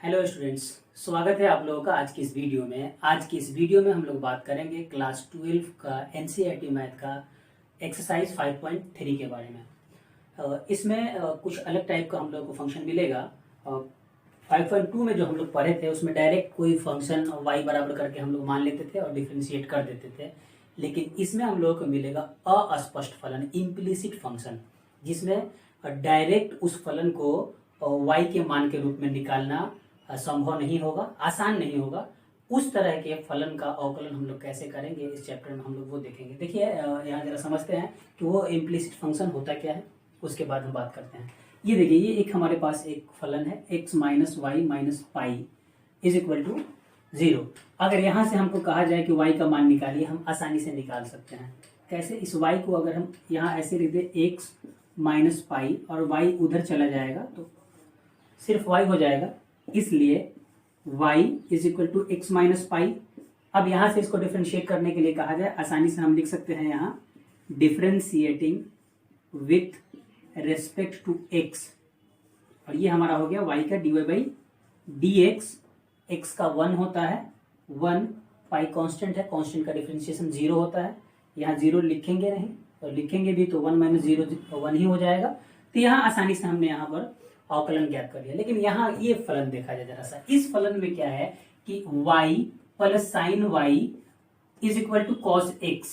Hello students, स्वागत है आप लोगों का आज की इस वीडियो में। आज की इस वीडियो में हम लोग बात करेंगे क्लास 12 का एनसीईआरटी मैथ का एक्सरसाइज 5.3 के बारे में। इसमें कुछ अलग टाइप का हम लोग को फंक्शन मिलेगा। 5.2 में जो हम लोग पढ़े थे उसमें डायरेक्ट कोई फंक्शन y बराबर करके हम लोग मान लेते थे और डिफ्रेंशिएट कर देते थे, लेकिन इसमें हम लोगों को मिलेगा अस्पष्ट फलन, इम्प्लिसिट फंक्शन, जिसमें डायरेक्ट उस फलन को y के मान के रूप में निकालना संभव नहीं होगा, आसान नहीं होगा। उस तरह के फलन का अवकलन हम लोग कैसे करेंगे इस चैप्टर में हम लोग वो देखेंगे। देखिए यहाँ जरा समझते हैं कि वो इम्प्लिसिट फंक्शन होता क्या है, उसके बाद हम बात करते हैं। ये देखिए, ये एक हमारे पास एक फलन है x minus y minus pi is equal to 0। अगर यहाँ से हमको कहा जाए कि y का मान निकालिए, हम आसानी से निकाल सकते हैं। कैसे? इस y को अगर हम यहाँ ऐसे लिख दे x माइनस पाई और y उधर चला जाएगा तो सिर्फ y हो जाएगा, इसलिए y is equal to x minus pi. अब यहां से इसको डिफ्रेंशिएट करने के लिए कहा जाए, आसानी से हम लिख सकते हैं यहाँ differentiating with respect to x, और ये हमारा हो गया y का dy by d x. X का 1 होता है, 1 पाई कांस्टेंट है, कांस्टेंट का डिफ्रेंशिएशन 0 होता है। यहाँ 0 लिखेंगे नहीं, और लिखेंगे भी तो 1 माइनस 0 1 ही हो जाएगा। तो यहाँ आसानी से हमने यहाँ पर अवकलन ज्ञात कर लिया। लेकिन यहाँ ये फलन देखा जाए जरा सा, इस फलन में क्या है कि y plus sine y is equal to cos x।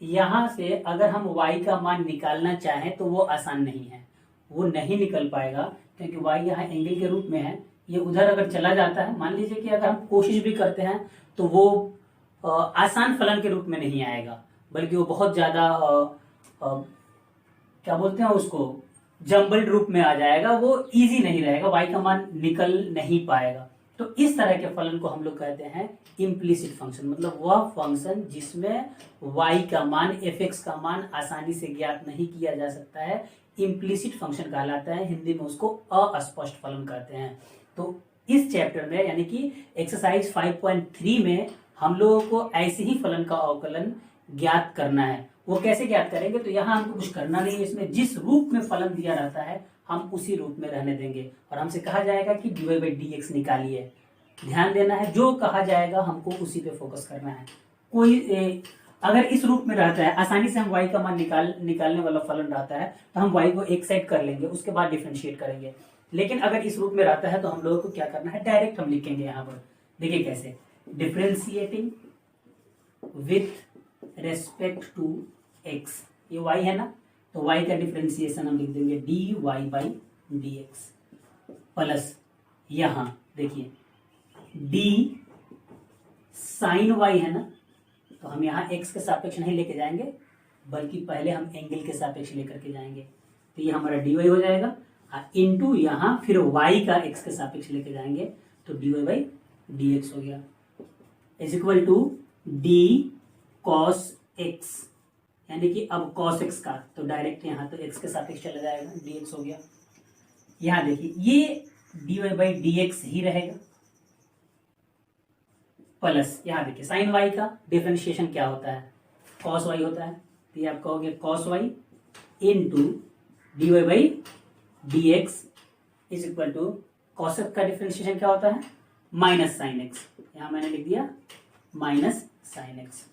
यहां से अगर हम y का मान निकालना चाहें तो वो आसान नहीं है, वो नहीं निकल पाएगा, क्योंकि y यहाँ एंगल के रूप में है। ये उधर अगर चला जाता है, मान लीजिए कि अगर हम कोशिश भी करते हैं तो वो आसान फलन के रूप में नहीं आएगा, बल्कि वो बहुत ज्यादा क्या बोलते हैं उसको, जम्बल्ड रूप में आ जाएगा। वो इजी नहीं रहेगा, y का मान निकल नहीं पाएगा। तो इस तरह के फलन को हम लोग कहते हैं इम्प्लिसिट फंक्शन, मतलब वह फंक्शन जिसमें y का मान, f(x) का मान आसानी से ज्ञात नहीं किया जा सकता है, इम्प्लिसिट फंक्शन कहलाता है। हिंदी में उसको अस्पष्ट फलन कहते हैं। तो इस चैप्टर में यानी कि एक्सरसाइज 5.3 में हम लोगों को ऐसे ही फलन का अवकलन ज्ञात करना है। वो कैसे ज्ञात करेंगे? तो यहाँ हमको कुछ करना नहीं है, इसमें जिस रूप में फलन दिया रहता है हम उसी रूप में रहने देंगे, और हमसे कहा जाएगा कि dy बाई डी एक्स निकालिए। ध्यान देना है, जो कहा जाएगा हमको उसी पे फोकस करना है। अगर इस रूप में रहता है, आसानी से हम y का मान निकालने वाला फलन रहता है, तो हम y को एक साइड कर लेंगे, उसके बाद डिफ्रेंशिएट करेंगे। लेकिन अगर इस रूप में रहता है तो हम लोगों को क्या करना है, डायरेक्ट हम लिखेंगे। यहाँ पर देखिए कैसे, differentiating with respect to x, ये y है ना, तो y का डिफ्रेंशिएशन हम लिख देंगे dy by d x, plus यहां देखिए d साइन y है ना, तो हम यहाँ x के सापेक्ष नहीं लेके जाएंगे, बल्कि पहले हम एंगल के सापेक्ष लेकर के जाएंगे। तो ये हमारा dy हो जाएगा, इंटू यहाँ फिर y का x के सापेक्ष लेके जाएंगे, तो dy बाई डी एक्स हो गया, is equal to d cos x, यानी कि अब cos x का तो डायरेक्ट यहाँ तो x के सापेक्ष चला जाएगा, dx हो गया। यहाँ देखिए ये dy बाई डी एक्स ही रहेगा, प्लस यहाँ देखिए साइन y का डिफरेंशिएशन क्या होता है, cos y होता है। तो ये आप कहोगे cos y into dy by d x is equal to cos x का डिफरेंशिएशन क्या होता है, माइनस साइन x। यहाँ मैंने लिख दिया माइनस साइन x।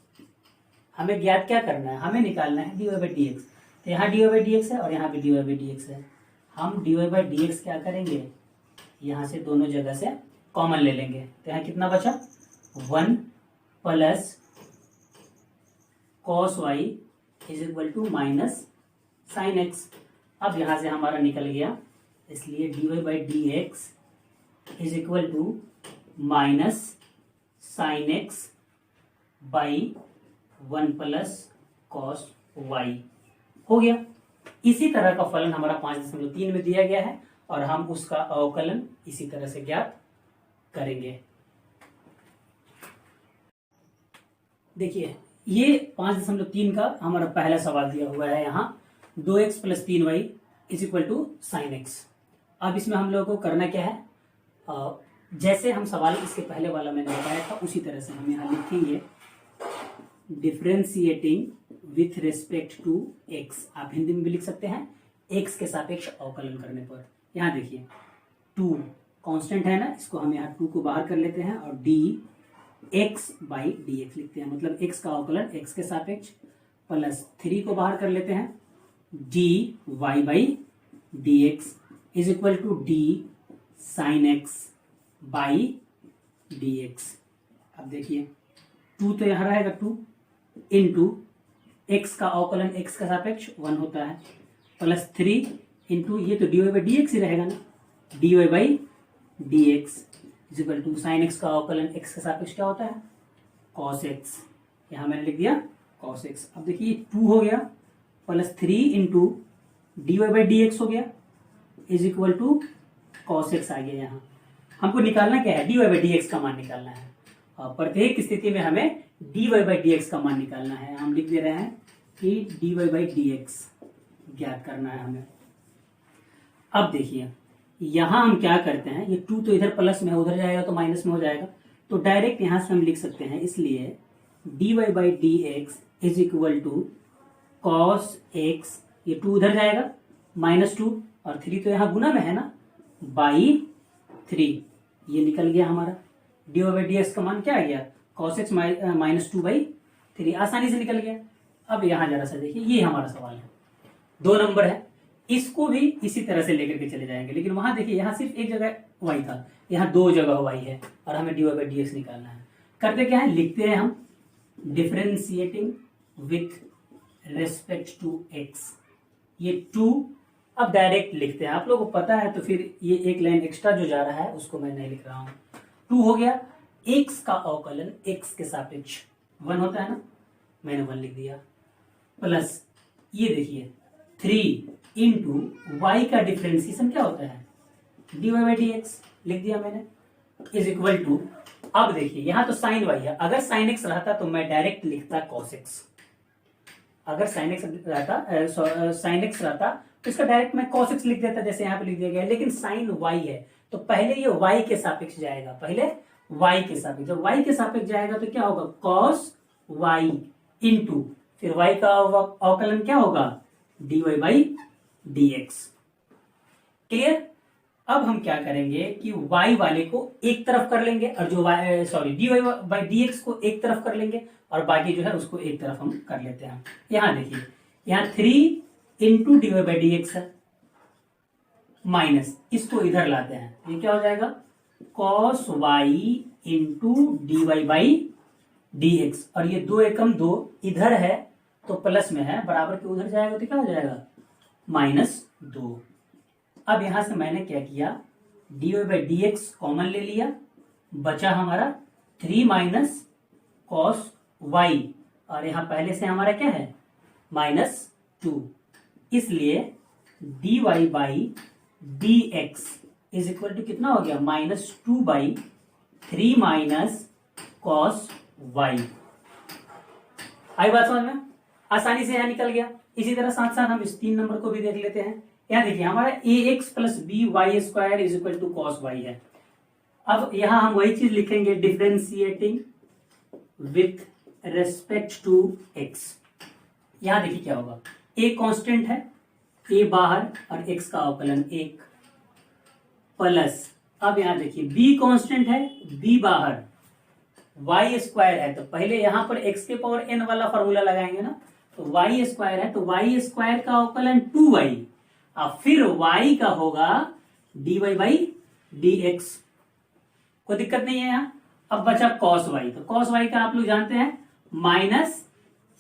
हमें ज्ञात क्या करना है, हमें निकालना है dy बाई डी एक्स। तो यहाँ dy बाई डी एक्स है और यहाँ भी dy बाई डी एक्स है। हम dy बाई डी एक्स क्या करेंगे, यहाँ से दोनों जगह से कॉमन ले लेंगे। तो यहाँ कितना बचा, 1 plus cos y is equal to minus sine x। अब यहाँ से हमारा निकल गया, इसलिए dy by d x is equal to minus sine x by 1 plus cos y हो गया। इसी तरह का फलन हमारा 5.3 में दिया गया है, और हम उसका अवकलन इसी तरह से ज्ञात करेंगे। देखिए ये 5.3 का हमारा पहला सवाल दिया हुआ है, यहाँ 2x plus 3y is equal to sine x। अब इसमें हम लोगों को करना क्या है, जैसे हम सवाल इसके पहले वाला मैंने बताया था उसी तरह से हम यहाँ लिखेंगे differentiating with respect to x। आप हिंदी में भी लिख सकते हैं, x के सापेक्ष अवकलन करने पर। यहाँ देखिए 2 कांस्टेंट है ना, इसको हम यहाँ 2 को बाहर कर लेते हैं और D x by d x लिखते हैं, मतलब x का अवकलन x के सापेक्ष, प्लस 3 को बाहर कर लेते हैं, d y by d x is equal to d sine x by d x. अब देखिए 2 तो यहाँ रहेगा 2 इंटू एक्स का अवकलन x का सापेक्ष 1 होता है, प्लस 3 इंटू ये तो d y by d x ही रहेगा ना, d y by d x is equal to sine x का अवकलन x का सापेक्ष क्या होता है, कॉस एक्स, यहाँ मैंने लिख दिया कॉस एक्स। अब देखिए 2 हो गया plus 3 into d y by d x हो गया is equal to cos x आ गया। यहाँ हमको निकालना क्या है, d y by d x का मान निकालना है, और प्रत्येक स्थिति में हमें d y by d x का मान निकालना है। हम लिख दे रहे हैं कि d y by d x ज्ञात करना है हमें। अब देखिए यहां हम क्या करते हैं, ये 2 तो इधर प्लस में उधर जाएगा तो माइनस में हो जाएगा, तो डायरेक्ट यहां से हम लिख सकते हैं, इसलिए d y by d x is equal to cos x, ये 2 उधर जाएगा -2 और 3 तो यहाँ गुना में है ना, बाई 3, ये निकल गया हमारा d y by d x का मान क्या आ गया, कॉस एक्स -2 बाई 3, आसानी से निकल गया। अब यहाँ जरा सा देखिए, ये हमारा सवाल है, 2 नंबर है, इसको भी इसी तरह से लेकर के चले जाएंगे, लेकिन वहां देखिए यहाँ सिर्फ एक जगह y था, यहाँ 2 जगह y है और हमें d y by d x निकालना है। करते क्या है, लिखते हैं हम differentiating with respect to x, ये 2 अब डायरेक्ट लिखते हैं, आप लोगों को पता है तो फिर ये एक लाइन एक्स्ट्रा जो जा रहा है उसको मैं नहीं लिख रहा हूं। 2 हो गया, x का अवकलन x के सापेक्ष 1 होता है ना, मैंने 1 लिख दिया, प्लस ये देखिए 3 इंटू वाई का डिफरेंशिएशन क्या होता है, d y by d x लिख दिया मैंने, इज इक्वल टू, अब देखिए यहां तो साइन वाई है, अगर साइन एक्स रहता तो मैं डायरेक्ट लिखता कॉस एक्स, अगर साइन एक्स रहता तो इसका डायरेक्ट मैं कॉस एक्स लिख देता जैसे यहाँ पे लिख दिया गया, लेकिन साइन वाई है तो पहले ये वाई के सापेक्ष जाएगा, पहले वाई के सापेक्ष, जब वाई के सापेक्ष जाएगा तो क्या होगा, कॉस वाई इंटू फिर वाई का अवकलन क्या होगा, d y by d x. Clear. अब हम क्या करेंगे कि y वाले को एक तरफ कर लेंगे और जो d y by d x को एक तरफ कर लेंगे और बाकी जो है उसको एक तरफ हम कर लेते हैं। यहां देखिए, यहाँ 3 into d y by d x है, माइनस इसको इधर लाते हैं, ये क्या हो जाएगा, cos y into d y by d x, और ये 2 एकम 2 इधर है तो प्लस में है, बराबर के उधर जाएगा तो क्या हो जाएगा, -2। अब यहां से मैंने क्या किया, d y by d x common ले लिया, बचा हमारा 3 माइनस कॉस वाई, और यहां पहले से हमारा क्या है, -2, इसलिए d y by d x is equal to कितना हो गया, -2 बाई 3 माइनस कॉस वाई। आई बात समझ में, आसानी से यहां निकल गया। इसी तरह साथ साथ हम इस 3 नंबर को भी देख लेते हैं। यहाँ देखिए हमारा a x plus b y square is equal to cos y है। अब यहां हम वही चीज लिखेंगे, differentiating with respect to x. यहां देखिए क्या होगा, ए कांस्टेंट है, ए बाहर और एक्स का अवकलन 1, प्लस अब यहां देखिए बी कांस्टेंट है, बी बाहर, वाई स्क्वायर है, तो पहले यहां पर एक्स के पावर एन वाला फॉर्मूला लगाएंगे ना, तो वाई स्क्वायर है तो वाई स्क्वायर का अवकलन 2y, और फिर y का होगा dy बाई डी एक्स, कोई दिक्कत नहीं है यहां। अब बचा cos y, तो cos y का आप लोग जानते हैं minus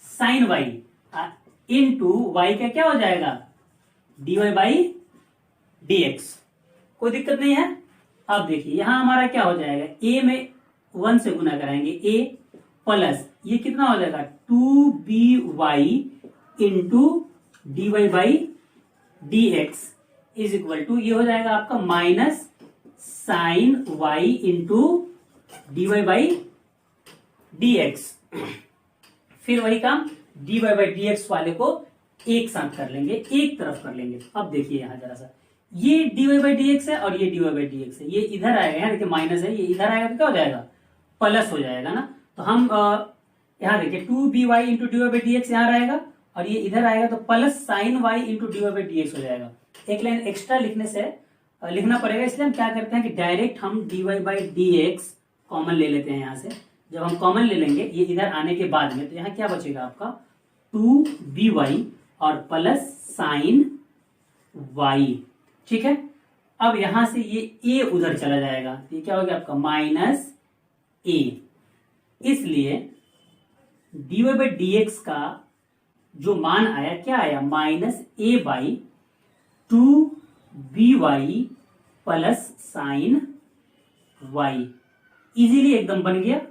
sine y into y का क्या हो जाएगा, dy बाई डी एक्स, कोई दिक्कत नहीं है। अब देखिए यहां हमारा क्या हो जाएगा, a में 1 से गुना कराएंगे, a प्लस ये कितना हो जाएगा 2by into d y by d x is equal to, ये हो जाएगा आपका minus sine y into d y by d x. फिर वही काम d y by d x वाले को एक साथ कर लेंगे, एक तरफ कर लेंगे। अब देखिए यहां जरा सा, ये d y by d x है और ये d y by d x है, ये इधर आएगा, यहाँ देखिए माइनस है, ये इधर आएगा तो क्या हो जाएगा, प्लस हो जाएगा ना। तो हम यहाँ देखिए 2by into d y by d x यहाँ रहेगा और ये इधर आएगा तो plus sine y into d y by d x हो जाएगा। एक लाइन एक्स्ट्रा लिखने से लिखना पड़ेगा, इसलिए हम क्या करते हैं कि डायरेक्ट हम dy by d x common ले लेते हैं यहाँ से। जब हम कॉमन ले लेंगे ये इधर आने के बाद में, तो यहाँ क्या बचेगा आपका 2by और प्लस साइन y। ठीक है, अब यहां से ये a उधर चला जाएगा, तो ये क्या हो गया आपका माइनस a। इसलिए dy बाई डी एक्स का जो मान आया क्या आया, minus a by 2by plus sine y। Easily एकदम बन गया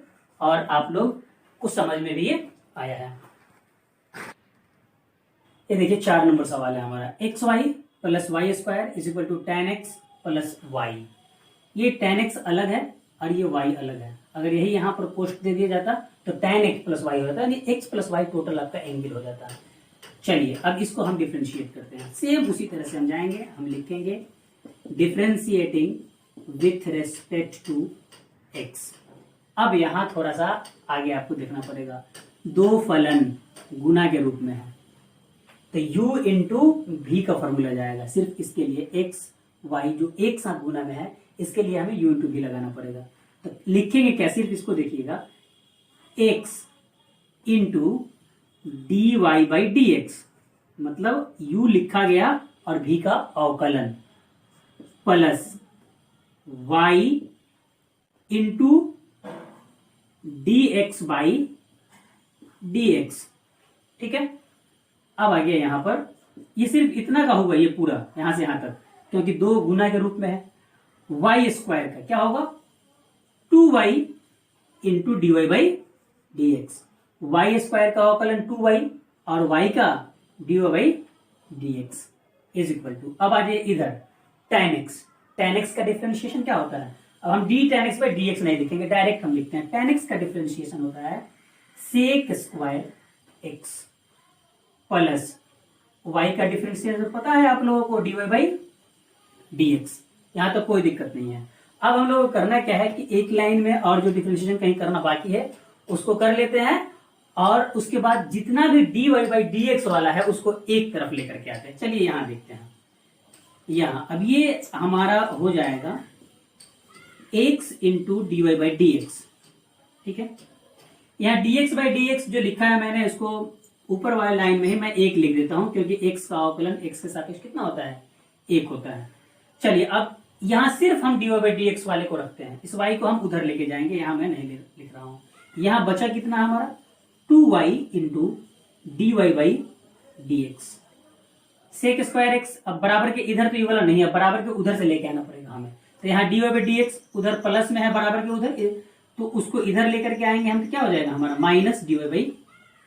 और आप लोग को समझ में भी ये आया है। ये देखिए 4 नंबर सवाल है हमारा, x y plus y square is equal to ten x plus y. ये टेन एक्स अलग है और ये वाई अलग है। अगर यही यहाँ पर पोस्ट दे दिया जाता तो टेन एक्स प्लस वाई हो जाता है, एक्स प्लस वाई टोटल आपका एंगल हो जाता है। चलिए अब इसको हम डिफ्रेंशिएट करते हैं, सेम उसी तरह से हम जाएंगे, हम लिखेंगे differentiating with respect to x. अब यहां थोड़ा सा आगे आपको देखना पड़ेगा, दो फलन गुना के रूप में है तो u इंटू भी का फॉर्मूला जाएगा सिर्फ इसके लिए, एक्स वाई जो एक साथ गुना में है इसके लिए हमें u इंटू भी लगाना पड़ेगा। तो लिखेंगे क्या, सिर्फ इसको देखिएगा, x into d y by d x, मतलब u लिखा गया और भी का अवकलन, plus y into d x by d x. ठीक है, अब आ गया यहां पर, ये सिर्फ इतना का होगा ये पूरा यहां से यहां तक, क्योंकि दो गुना के रूप में है। वाई स्क्वायर का क्या होगा, 2y into d y by d x. Y square का अवकलन 2y और y का d y by d x is equal to, अब आ जाइए इधर टेन एक्स। टेन एक्स का डिफ्रेंशिएशन क्या होता है, अब हम d ten x by d x नहीं लिखेंगे, डायरेक्ट हम लिखते हैं टेन एक्स का डिफ्रेंशिएशन होता है sec square x plus y का डिफ्रेंशिएशन पता है आप लोगों को, d y by d x. यहां तक कोई दिक्कत नहीं है। अब हम लोग को करना क्या है कि एक लाइन में और जो डिफ्रेंशिएशन कहीं करना बाकी है उसको कर लेते हैं, और उसके बाद जितना भी d y by d x वाला है उसको एक तरफ लेकर के आते हैं। चलिए यहां देखते हैं, यहां अब ये हमारा हो जाएगा x into d y by d x. ठीक है, यहाँ d x by d x जो लिखा है मैंने इसको ऊपर वाले लाइन में ही मैं एक लिख देता हूं, क्योंकि x का अवकलन x के सापेक्ष कितना होता है, एक होता है। चलिए अब यहां सिर्फ हम d y by d x वाले को रखते हैं, इस y को हम उधर लेके जाएंगे, यहां मैं नहीं लिख रहा हूं। यहां बचा कितना हमारा 2y into d y by d x sec square x. अब बराबर के इधर तो ये वाला नहीं है, बराबर के उधर से लेके आना पड़ेगा हमें, तो यहाँ d y by d x उधर प्लस में है बराबर के उधर, तो उसको इधर लेकर के आएंगे हम, तो क्या हो जाएगा हमारा minus d y by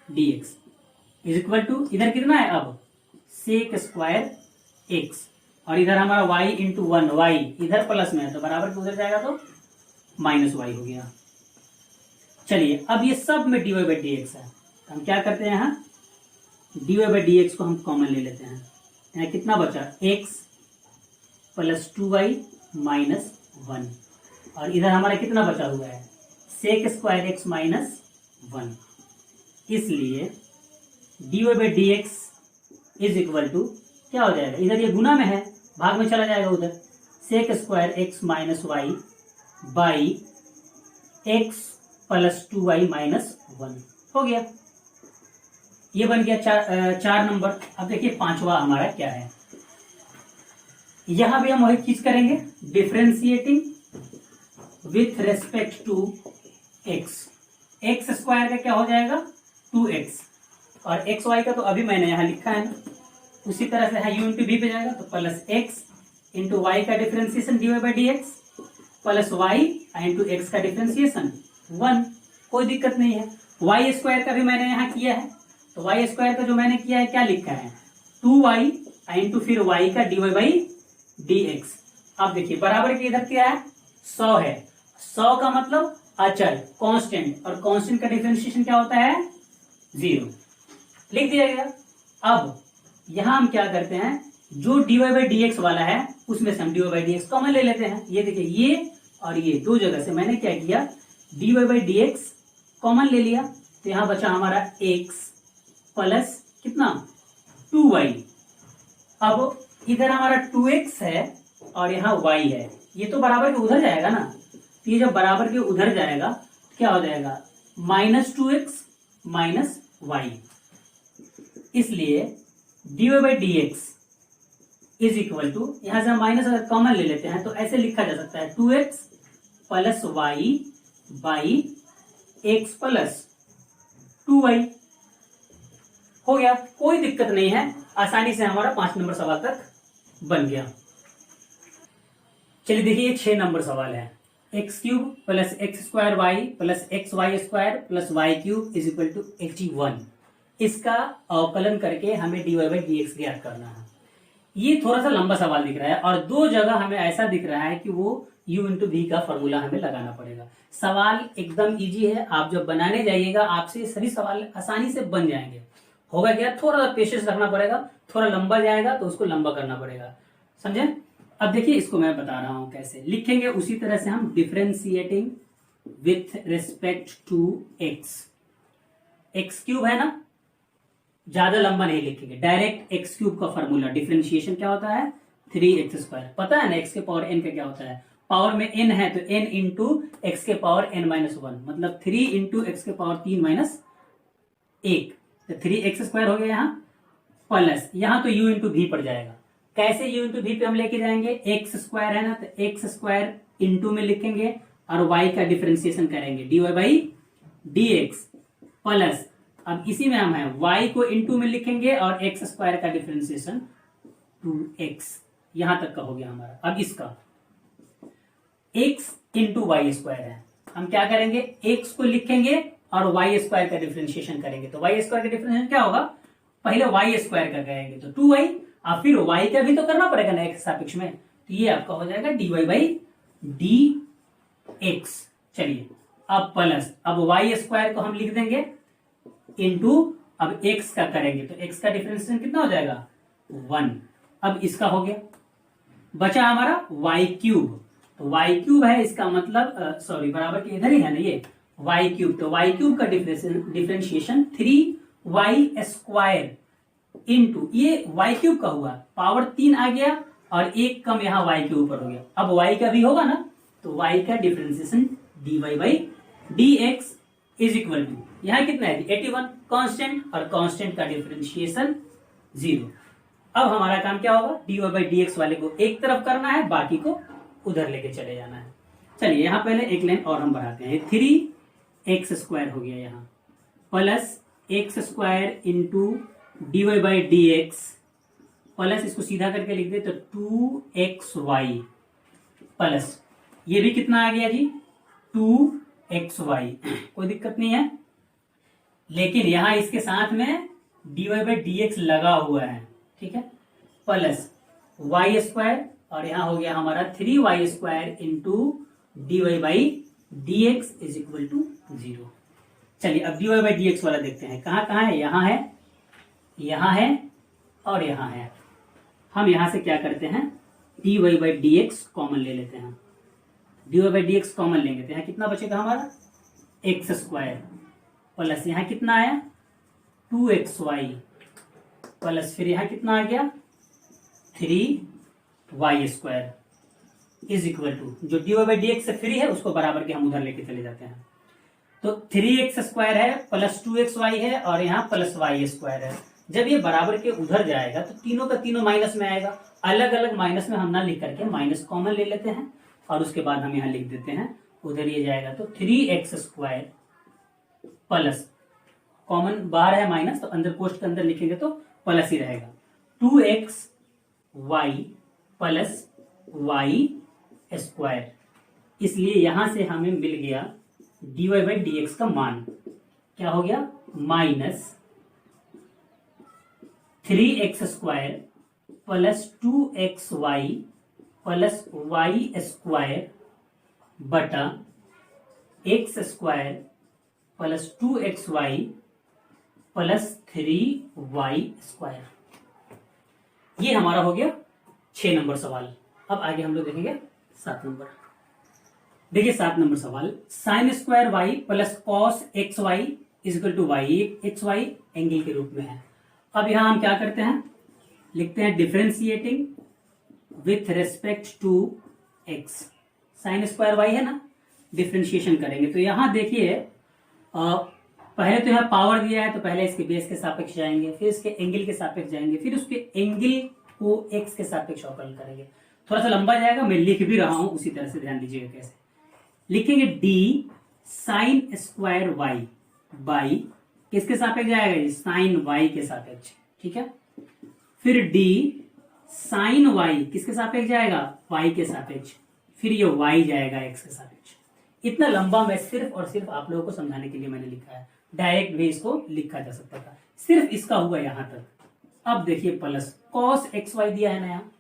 d x is equal to, इधर कितना है अब सेक स्क्वायर एक्स, और इधर हमारा y इंटू वन, वाई इधर प्लस में है तो बराबर के उधर जाएगा तो माइनस वाई हो गया। चलिए अब ये सब में d y by d x है, तो हम क्या करते हैं यहाँ d y by d x को हम कॉमन ले लेते हैं। यहाँ कितना बचा, x प्लस 2y माइनस 1, और इधर हमारा कितना बचा हुआ है सेक स्क्वायर एक्स माइनस 1। इसलिए d y by d x is equal to क्या हो जाएगा, इधर ये गुना में है भाग में चला जाएगा उधर, sec square x minus y by x plus 2y minus 1 हो गया। ये बन गया चार नंबर। अब देखिए पांचवा हमारा क्या है, यहां भी हम वही चीज करेंगे, differentiating with respect to x. X square का क्या हो जाएगा 2x, और एक्स वाई का तो अभी मैंने यहां लिखा है ना, उसी तरह से यू इंटू भी पे जाएगा, तो प्लस एक्स इंटू वाई का differentiation d y by d x plus y into x का डिफ्रेंशिएशन 1, कोई दिक्कत नहीं है। वाई स्क्वायर का भी मैंने यहाँ किया है, तो वाई स्क्वायर का जो मैंने किया है क्या लिखा है 2y इंटू फिर y का d y by d x. अब देखिए बराबर के इधर क्या है 100 है, 100 का मतलब अचर कांस्टेंट, और कांस्टेंट का डिफरेंशिएशन क्या होता है 0, लिख दिया गया। अब यहां हम क्या करते हैं, जो d y by d x वाला है उसमें से हम d y by d x common ले लेते हैं। ये देखिए ये और ये दो जगह से मैंने क्या किया d y by d x common ले लिया, तो यहां बचा हमारा x प्लस कितना 2y। अब इधर हमारा 2x है और यहाँ y है, ये तो बराबर के उधर जाएगा ना, तो ये जब बराबर के उधर जाएगा तो क्या हो जाएगा, -2x माइनस वाई। इसलिए dy by d x is equal to, यहां से हम माइनस अगर कॉमन ले लेते हैं तो ऐसे लिखा जा सकता है 2x plus y by x plus 2y। हो गया, कोई दिक्कत नहीं है, आसानी से हमारा 5 नंबर सवाल तक बन गया। चलिए देखिए 6 नंबर सवाल है, x cube plus x square y plus x y square plus y cube is equal to 81। इसका अवकलन करके हमें dy बाई डी एक्स ज्ञात करना है। ये थोड़ा सा लंबा सवाल दिख रहा है और 2 जगह हमें ऐसा दिख रहा है कि वो u इंटू वी का फॉर्मूला हमें लगाना पड़ेगा। सवाल एकदम इजी है, आप जब बनाने जाइएगा आपसे सभी सवाल आसानी से बन जाएंगे। होगा क्या, थोड़ा सा पेशेंस रखना पड़ेगा, थोड़ा लंबा जाएगा तो उसको लंबा करना पड़ेगा, समझे। अब देखिए इसको मैं बता रहा हूं कैसे लिखेंगे, उसी तरह से हम differentiating with respect to x. X cube है ना, ज्यादा लंबा नहीं लिखेंगे, डायरेक्ट एक्स क्यूब का फॉर्मूला डिफरेंशिएशन क्या होता है, 3x स्क्वायर। पता है ना एक्स के पावर n का क्या होता है, पावर में n है तो n इंटू एक्स के पावर n माइनस 1, मतलब 3 इंटू एक्स के पावर 3 माइनस 1, तो 3x स्क्वायर हो गया यहाँ, प्लस यहाँ तो u इंटू वी पड़ जाएगा। कैसे u इंटू वी पे हम लेके जाएंगे, एक्स स्क्वायर है ना, तो एक्स स्क्वायर इंटू में लिखेंगे और y का डिफरेंशिएशन करेंगे dy by d x plus, अब इसी में हम है y को इंटू में लिखेंगे और एक्स स्क्वायर का डिफरेंशिएशन 2x, यहां तक का हो गया हमारा। अब इसका x इंटू वाई स्क्वायर है, हम क्या करेंगे, x को लिखेंगे और y स्क्वायर का डिफरेंशिएशन करेंगे, तो y स्क्वायर का डिफरेंशिएशन क्या होगा, पहले y स्क्वायर का करेंगे तो 2y, और फिर y का भी तो करना पड़ेगा ना x सापेक्ष में, तो ये आपका हो जाएगा dy बाई डी एक्स। चलिए अब प्लस, अब y स्क्वायर को हम लिख देंगे इंटू, अब x का करेंगे तो x का डिफरेंशिएशन कितना हो जाएगा 1। अब इसका हो गया, बचा हमारा y क्यूब, तो y क्यूब है इसका मतलब सॉरी बराबर के इधर ही है ना ये y क्यूब, तो y क्यूब का डिफरेंशिएशन 3y स्क्वायर इंटू, ये y क्यूब का हुआ, पावर 3 आ गया और एक कम यहाँ y के ऊपर हो गया। अब y का भी होगा ना, तो y का differentiation dy by d x is equal to, यहाँ कितना है 81 कांस्टेंट, और कांस्टेंट का डिफरेंशिएशन 0। अब हमारा काम क्या होगा, dy बाई डी एक्स वाले को एक तरफ करना है, बाकी को उधर लेके चले जाना है। चलिए यहाँ पहले एक लाइन और हम बढ़ाते हैं, 3x स्क्वायर हो गया यहाँ plus x square into dy by d x plus, इसको सीधा करके लिख दे तो 2xy प्लस, ये भी कितना आ गया जी 2xy, कोई दिक्कत नहीं है, लेकिन यहां इसके साथ में dy बाई डी एक्स लगा हुआ है, ठीक है, प्लस y स्क्वायर, और यहां हो गया हमारा 3y square into dy by d x is equal to 0। चलिए अब dy बाई डी एक्स वाला देखते हैं, कहां कहां है, यहां है, यहां है और यहां है। हम यहां से क्या करते हैं, dy by d x common ले लेते हैं, dy by d x common लेंगे तो यहाँ कितना बचेगा हमारा एक्स स्क्वायर प्लस, यहाँ कितना आया 2xy प्लस, फिर यहाँ कितना आ गया 3y square is equal to, जो dy बाई डी एक्स से फ्री है उसको बराबर के हम उधर लेके चले जाते हैं, तो 3x स्क्वायर है प्लस 2xy है और यहाँ प्लस y स्क्वायर है। जब ये बराबर के उधर जाएगा तो तीनों का तीनों माइनस में आएगा, अलग अलग माइनस में हम ना लिख करके माइनस कॉमन ले लेते हैं और उसके बाद हम यहाँ लिख देते हैं, उधर ये जाएगा तो 3x स्क्वायर प्लस, कॉमन बाहर है माइनस तो अंदर पोस्ट के अंदर लिखेंगे तो प्लस ही रहेगा, 2xy प्लस y स्क्वायर। इसलिए यहां से हमें मिल गया dy बाई डी एक्स का मान क्या हो गया, minus 3x square plus 2xy plus y square बटा x square plus 2xy plus 3y square. ये हमारा हो गया 6 नंबर सवाल। अब आगे हम लोग देखेंगे 7 नंबर। देखिए 7 नंबर सवाल, sine square y plus cos x y is equal to y x y angle के रूप में है। अब यहां हम क्या करते हैं, लिखते हैं differentiating with respect to x, sine square y है ना, डिफ्रेंशिएशन करेंगे। तो यहां देखिए पहले तो यहाँ पावर दिया है, तो पहले इसके बेस के सापेक्ष जाएंगे, फिर इसके एंगल के सापेक्ष जाएंगे, फिर उसके एंगल को एक्स के सापेक्ष अवकलन करेंगे। थोड़ा सा लंबा जाएगा, मैं लिख भी रहा हूं उसी तरह से, ध्यान दीजिएगा कैसे लिखेंगे। D sine square y by किसके सापेक्ष जाएगा जी, साइन वाई के सापेक्ष, ठीक है। फिर डी साइन वाई किसके सापेक्ष जाएगा, वाई के सापेक्ष, फिर ये वाई जाएगा एक्स के सापेक्ष। इतना लंबा मैं सिर्फ और सिर्फ आप लोगों को समझाने के लिए मैंने लिखा है, डायरेक्ट भी इसको लिखा जा सकता था, सिर्फ इसका हुआ यहां तक। अब देखिए प्लस कॉस एक्स वाई दिया है ना यहाँ,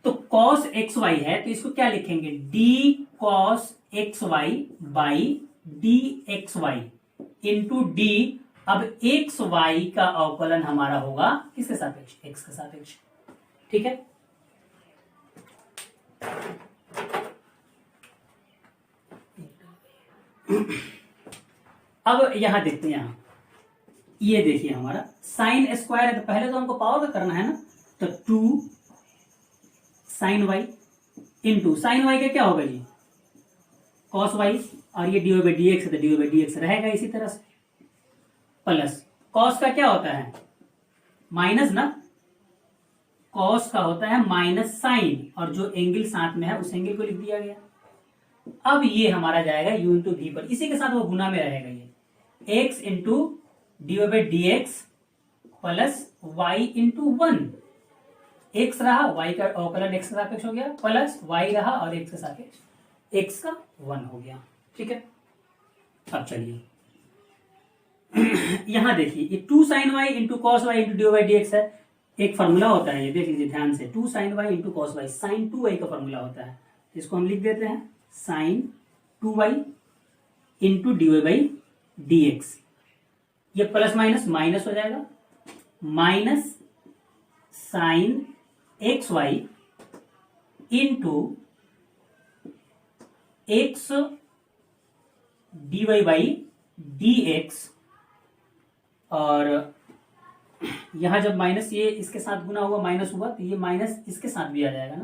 तो कॉस एक्स वाई है तो इसको क्या लिखेंगे, d cos x y by d x y into d. अब एक्स वाई का अवकलन हमारा होगा किसके सापेक्ष, एक्स के सापेक्ष, ठीक है। अब यहां देखते हैं, यहां ये देखिए हमारा साइन स्क्वायर है, तो पहले तो हमको पावर का करना है ना, तो 2 sine y into sine y का क्या होगा जी, कॉस वाई, और ये डी बाई डी एक्स है तो डी बाई डी एक्स रहेगा इसी तरह से, प्लस कॉस का क्या होता है माइनस ना, कॉस का होता है माइनस साइन, और जो एंगल साथ में है उस एंगल को लिख दिया गया। अब ये हमारा जाएगा u इंटू वी पर, इसी के साथ वो गुना में रहेगा, ये x into d by d x plus y into 1, x रहा, y का अवकलन x के सापेक्ष हो गया, प्लस y रहा और x के सापेक्ष x का 1 हो गया, ठीक है। अब चलिए यहां देखिए ये 2 sine y into cos y into d by d x है, एक फॉर्मूला होता है, ये देख लीजिए ध्यान से, 2 sine y into cos y, sine 2y का फॉर्मूला होता है, इसको हम लिख देते हैं sine 2y into d by d x, ये प्लस माइनस माइनस हो जाएगा, minus sine x y into x d y by d x, और यहां जब माइनस ये इसके साथ गुना हुआ माइनस हुआ तो ये माइनस इसके साथ भी आ जाएगा ना,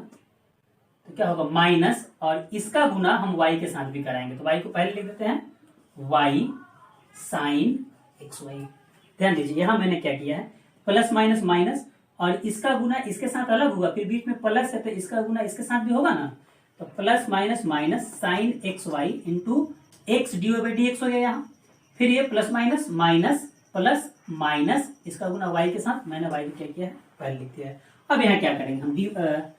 तो क्या होगा माइनस, और इसका गुना हम y के साथ भी कराएंगे, तो y को पहले लिख देते हैं y साइन एक्स वाई। ध्यान दीजिए यहां मैंने क्या किया है, प्लस माइनस माइनस, और इसका गुना इसके साथ अलग हुआ, फिर बीच में प्लस है तो इसका गुना इसके साथ भी होगा ना, तो plus minus minus sine x y into x d by d x हो गया यहाँ, फिर ये plus minus minus plus minus, इसका गुना y के साथ, मैंने y को क्या किया है पहले लिख दिया है। अब यहाँ क्या करेंगे हम,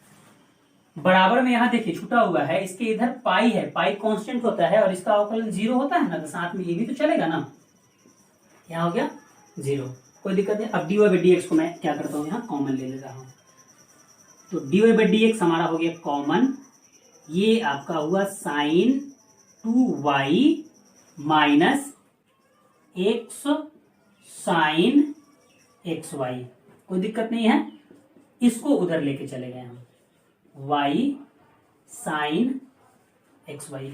बराबर में यहाँ देखिए छूटा हुआ है, इसके इधर पाई है, पाई कांस्टेंट होता है और इसका अवकलन 0 होता है ना, तो साथ में ये भी तो चलेगा ना, क्या हो गया 0, कोई दिक्कत नहीं। अब d y by d x को मैं क्या करता हूँ यहाँ कॉमन ले लेता हूँ, तो d y by d x हमारा हो गया कॉमन, ये आपका हुआ sine 2y minus x sine x y, कोई दिक्कत नहीं है, इसको उधर लेके चले गए हम, y साइन एक्स वाई।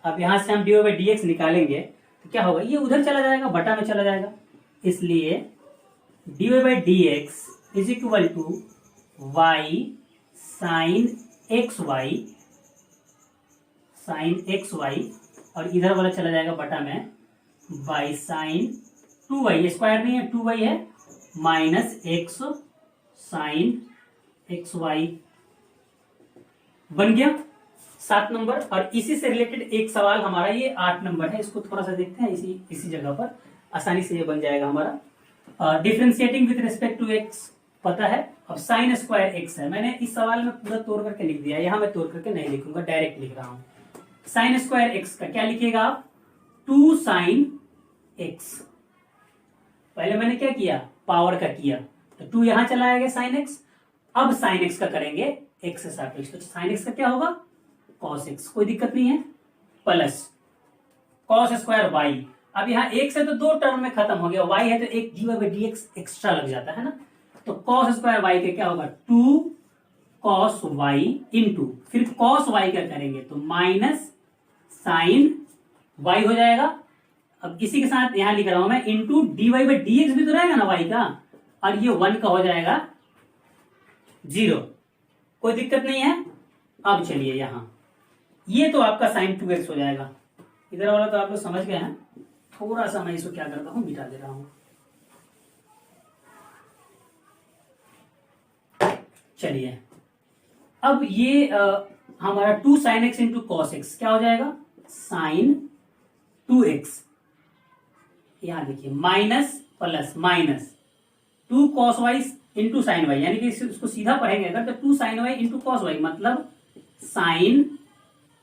अब यहां से हम डी बाई डी एक्स निकालेंगे तो क्या होगा, ये उधर चला जाएगा, बटा में चला जाएगा, इसलिए d by d x is equal to y sine x y, sine x y, और इधर वाला चला जाएगा बटा में, बाई साइन 2y, स्क्वायर नहीं है 2y है, minus x sine x y, बन गया 7 नंबर। और इसी से रिलेटेड एक सवाल हमारा ये 8 नंबर है, इसको थोड़ा सा देखते हैं, इसी जगह पर आसानी से ये बन जाएगा हमारा। Differentiating with respect to x पता है, अब साइन स्क्वायर एक्स है, मैंने इस सवाल में पूरा तोड़ करके लिख दिया, यहाँ मैं तोड़ करके नहीं लिखूंगा, डायरेक्ट लिख रहा हूं। साइन स्क्वायर एक्स का क्या लिखिएगा आप, 2 साइन एक्स, पहले मैंने क्या किया पावर का किया, तो 2 यहां चला आएगा साइन एक्स, अब साइन एक्स का करेंगे एक्स से सापेक्ष, तो साइन एक्स का क्या होगा कॉस एक्स, कोई दिक्कत नहीं है, प्लस कॉस स्क्वायर वाई, अब यहाँ एक से तो 2 टर्म में खत्म हो गया, वाई है तो एक D by d x extra लग जाता है ना, तो कॉस स्क्वायर वाई का क्या होगा 2 कॉस वाई इंटू, फिर कॉस वाई का करेंगे तो माइनस साइन वाई हो जाएगा। अब इसी के साथ यहां लिख रहा हूं मैं into d y by d x भी तो रहेगा ना वाई का, और ये 1 का हो जाएगा 0, कोई दिक्कत नहीं है। अब चलिए यहां, ये तो आपका sin 2x हो जाएगा। इधर वाला तो आप लोग समझ गए हैं। थोड़ा सा मैं इसको क्या करता हूं, मिटा दे रहा हूं। चलिए अब ये हमारा 2 sin x into cos x क्या हो जाएगा, sin 2x। यहां देखिए minus plus minus 2 cos y into sine y, यानी कि इसको सीधा पढ़ेंगे अगर तो 2 sin y into cos y मतलब sin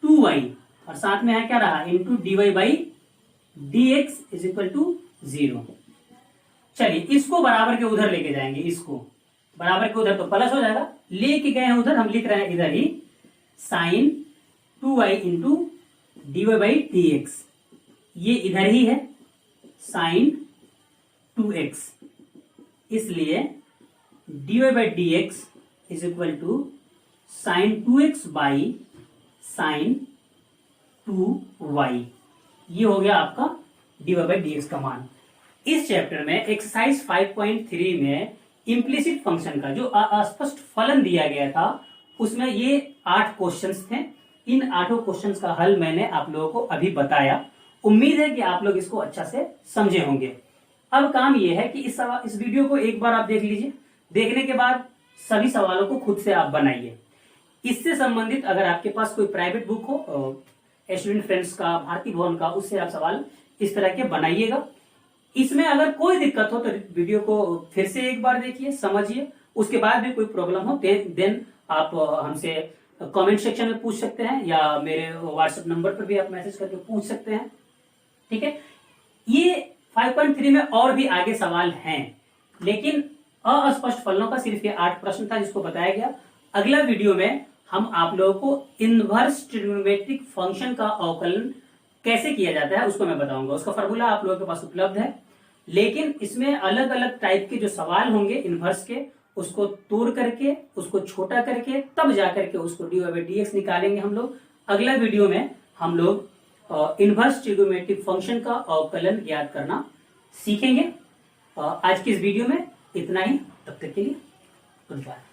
2y, और साथ में है क्या रहा, into dy by dx is equal to 0। चलिए इसको बराबर के उधर लेके जाएंगे, इसको बराबर के उधर तो प्लस हो जाएगा, लेके गए हैं उधर, हम लिख रहे हैं इधर ही sin 2y into dy by dx, ये इधर ही है sin 2x, इसलिए dy by dx is equal to sin 2x by sin 2y। ये हो गया आपका dy बाई dx का मान। इस चैप्टर में एक्सरसाइज 5.3 में इम्प्लिसिट फंक्शन का जो अस्पष्ट फलन दिया गया था, उसमें ये 8 क्वेश्चंस थे। इन 8 क्वेश्चंस का हल मैंने आप लोगों को अभी बताया। उम्मीद है कि आप लोग इसको अच्छा से समझे होंगे। अब काम ये है कि इस वीडियो को एक बार आप देख लीजिए, देखने के बाद सभी सवालों को खुद से आप बनाइए। इससे संबंधित अगर आपके पास कोई प्राइवेट बुक हो, स्टूडेंट फ्रेंड्स का, भारती भवन का, उससे आप सवाल इस तरह के बनाइएगा। इसमें अगर कोई दिक्कत हो तो वीडियो को फिर से एक बार देखिए, समझिए, उसके बाद भी कोई प्रॉब्लम हो देन आप हमसे कमेंट सेक्शन में पूछ सकते हैं, या मेरे व्हाट्सएप नंबर पर भी आप मैसेज करके पूछ सकते हैं। ठीक है, ये 5.3 में और भी आगे सवाल हैं, लेकिन अस्पष्ट फलनों का सिर्फ ये 8 प्रश्न था जिसको बताया गया। अगला वीडियो में हम आप लोगों को इनवर्स ट्रिग्नोमेट्रिक फंक्शन का अवकलन कैसे किया जाता है उसको मैं बताऊंगा। उसका फॉर्मूला आप लोगों के पास उपलब्ध है, लेकिन इसमें अलग अलग टाइप के जो सवाल होंगे इनवर्स के, उसको तोड़ करके, उसको छोटा करके, तब जाकर के उसको dy बाई dx निकालेंगे हम लोग। अगला वीडियो में हम लोग इनवर्स ट्रिग्नोमेट्रिक फंक्शन का अवकलन ज्ञात करना सीखेंगे। आज की इस वीडियो में इतना ही, तब तक के लिए गुड बाय।